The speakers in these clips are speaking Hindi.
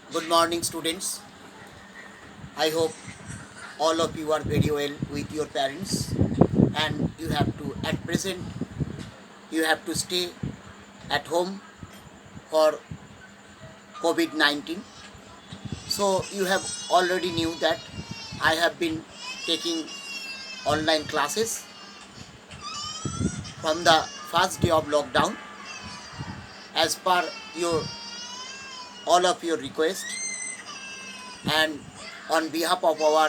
Good morning, students. I hope all of you are very well with your parents, and you have to, at present, you have to stay at home for COVID-19. So you have already knew that I have been taking online classes from the first day of lockdown as per your all of your request, and on behalf of our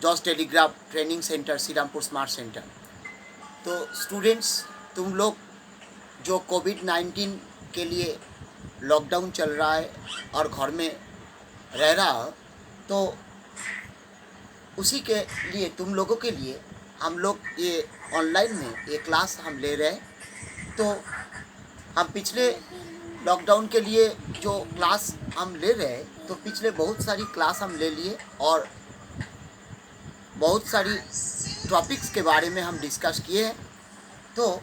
जॉस telegraph training centre Srirampur smart centre. तो स्टूडेंट्स, तुम लोग जो कोविड-19 के लिए लॉकडाउन चल रहा है और घर में रह रहा हो, तो उसी के लिए तुम लोगों के लिए हम लोग ये ऑनलाइन में ये क्लास हम ले रहे हैं। तो हम पिछले लॉकडाउन के लिए जो क्लास हम ले रहे हैं, तो पिछले बहुत सारी क्लास हम ले लिए और बहुत सारी टॉपिक्स के बारे में हम डिस्कस किए हैं। तो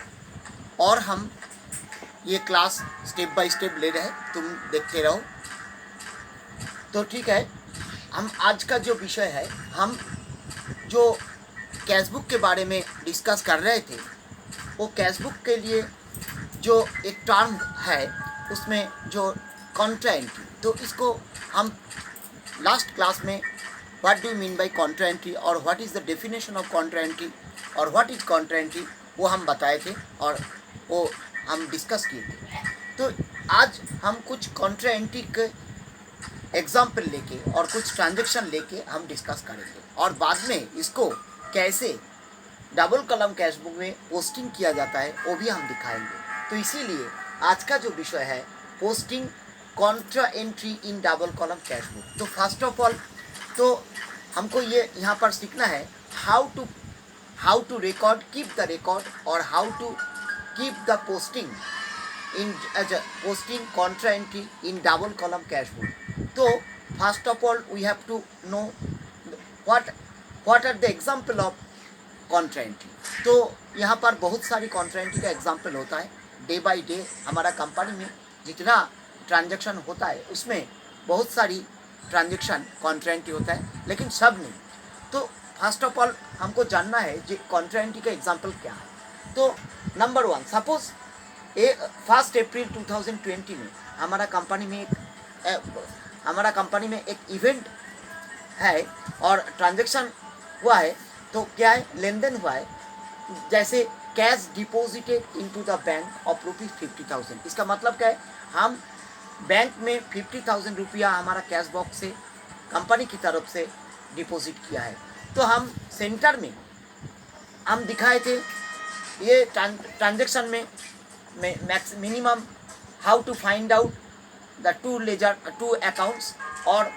और हम ये क्लास स्टेप बाय स्टेप ले रहे हैं, तुम देखते रहो। तो ठीक है, हम आज का जो विषय है, हम जो कैशबुक के बारे में डिस्कस कर रहे थे, वो कैशबुक के लिए जो एक टर्म है उसमें जो कॉन्ट्रा एंट्री, तो इसको हम लास्ट क्लास में what do you mean by contra entry और what is the definition of contra entry और व्हाट इज़ कॉन्ट्रा एंट्री, वो हम बताए थे और वो हम डिस्कस किए थे। तो आज हम कुछ कॉन्ट्रा एंट्री के एग्जाम्पल लेके और कुछ ट्रांजेक्शन लेके हम डिस्कस करेंगे और बाद में इसको कैसे डबल कॉलम कैशबुक में पोस्टिंग किया जाता है वो भी हम दिखाएंगे। तो इसीलिए आज का जो विषय है posting contra entry in double column cashbook. तो फर्स्ट ऑफ ऑल तो हमको ये यहाँ पर सीखना है how to record, keep the record और how to keep the posting in posting contra entry in double column cashbook. तो first of all we have to know what are the example of contra entry. तो यहाँ पर बहुत सारी कॉन्ट्रा एंट्री का एग्जाम्पल होता है। डे बाय डे हमारा कंपनी में जितना ट्रांजेक्शन होता है उसमें बहुत सारी ट्रांजेक्शन कॉन्ट्रा एंट्री होता है, लेकिन सब नहीं। तो फर्स्ट ऑफ ऑल हमको जानना है कि कॉन्ट्रा एंट्री का एग्जाम्पल क्या है। तो नंबर वन, सपोज 1 अप्रैल 2020 में हमारा कंपनी में एक इवेंट है और ट्रांजेक्शन हुआ है। तो क्या है, लेन देन हुआ है, जैसे cash deposited into the bank of ₹50,000। इसका मतलब क्या है, हम बैंक में 50,000 रुपया हमारा कैश बॉक्स से कंपनी की तरफ से डिपॉजिट किया है। तो हम सेंटर में हम दिखाए थे ये ट्रांजेक्शन में minimum how to find out the two accounts और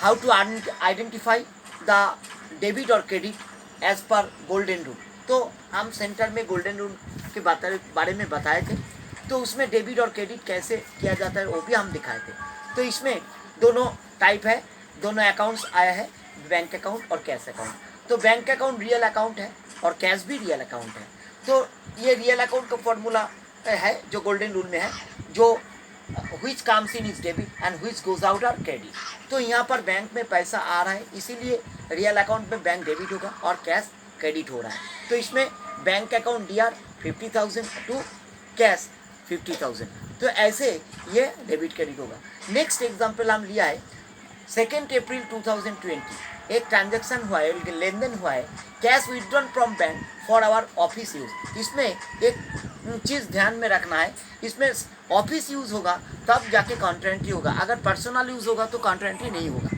how to identify the debit और credit as per golden rule. तो हम सेंटर में गोल्डन रूल के बारे में बताए थे। तो उसमें डेबिट और क्रेडिट कैसे किया जाता है वो भी हम दिखाए थे। तो इसमें दोनों टाइप है, दोनों अकाउंट्स आया है, बैंक अकाउंट और कैश अकाउंट। तो बैंक अकाउंट रियल अकाउंट है और कैश भी रियल अकाउंट है। तो ये रियल अकाउंट का फॉर्मूला है जो गोल्डन रूल में है, जो which comes in is debit and which goes out are credit. तो यहाँ पर बैंक में पैसा आ रहा है, इसीलिए रियल अकाउंट में बैंक डेबिट होगा और कैश क्रेडिट हो रहा है। तो इसमें bank account DR 50,000 to cash 50,000। तो ऐसे ये डेबिट क्रेडिट होगा। नेक्स्ट एग्जांपल हम लिया है 2 अप्रैल 2020, एक ट्रांजैक्शन हुआ है, लेन देन हुआ है, cash withdrawn from bank for our office use. इसमें एक चीज़ ध्यान में रखना है, इसमें ऑफिस यूज़ होगा तब जाके कॉन्ट्रा एंट्री होगा। अगर पर्सनल यूज़ होगा तो कॉन्ट्रा एंट्री नहीं होगा,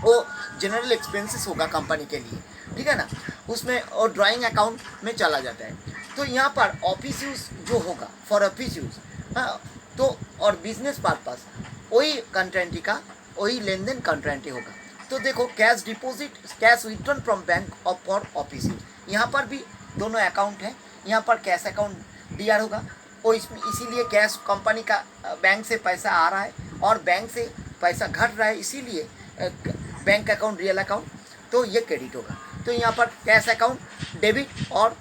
वो जनरल एक्सपेंसेस होगा कंपनी के लिए, ठीक है ना, उसमें और ड्राइंग अकाउंट में चला जाता है। तो यहाँ पर ऑफिस यूज़ जो होगा फॉर ऑफिस यूज़, हाँ, तो और बिजनेस पर्पस वही कॉन्ट्रा एंट्री का वही लेन देन कॉन्ट्रा एंट्री होगा। तो देखो cash deposit, cash withdrawn from bank of for office use, यहाँ पर भी दोनों अकाउंट है। यहाँ पर कैश अकाउंट DR होगा और इसमें इसीलिए कैश कंपनी का बैंक से पैसा आ रहा है और बैंक से पैसा घट रहा है, इसीलिए बैंक अकाउंट रियल अकाउंट, तो ये क्रेडिट होगा। तो यहाँ पर कैश अकाउंट डेबिट और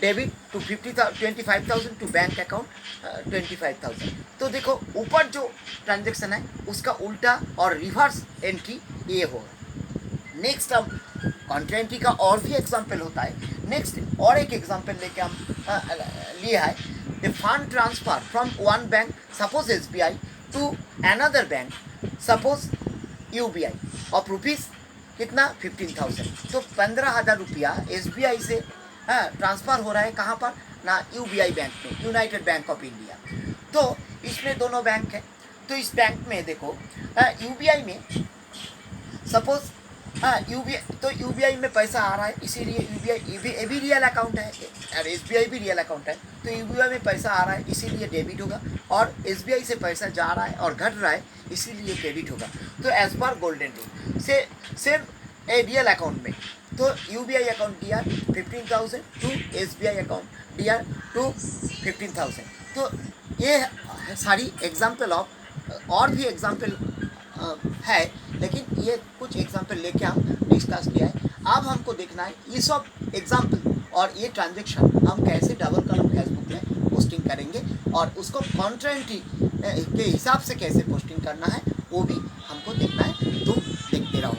debit to 25,000 to bank account 25,000। तो देखो ऊपर जो ट्रांजेक्शन है उसका उल्टा और रिवर्स एंट्री ये होगा। नेक्स्ट अब कॉन्ट्रा एंट्री का और भी एग्जाम्पल होता है। नेक्स्ट और एक एग्जाम्पल लेके हम लिया है, the fund transfer from one bank suppose SBI to another bank suppose UBI of rupees कितना 15,000। तो 15,000 रुपया SBI से ट्रांसफ़र हो रहा है कहाँ पर ना UBI बैंक में, यूनाइटेड बैंक ऑफ इंडिया। तो इसमें दोनों बैंक है। तो इस बैंक में देखो UBI में सपोज UBI में पैसा आ रहा है, इसीलिए UBI ये भी रियल अकाउंट है और SBI भी रियल अकाउंट है। तो UBI में पैसा आ रहा है इसीलिए डेबिट होगा, और SBI से पैसा जा रहा है और घट रहा है इसीलिए क्रेडिट होगा। तो एज पर गोल्डन रूल से सेम ए रियल अकाउंट में, तो UBI account DR 15,000 to SBI account DR to 15,000। तो ये सारी एग्जाम्पल ऑफ और भी एग्जाम्पल है, लेकिन ये कुछ एग्जाम्पल लेके हम डिस्कस किया है। अब हमको देखना है ये सब एग्जाम्पल और ये ट्रांजेक्शन हम कैसे डबल कॉलम फेसबुक में पोस्टिंग करेंगे और उसको कॉन्ट्रा एंट्री के हिसाब से कैसे पोस्टिंग करना है वो भी हमको देखना है। तो देखते रहो।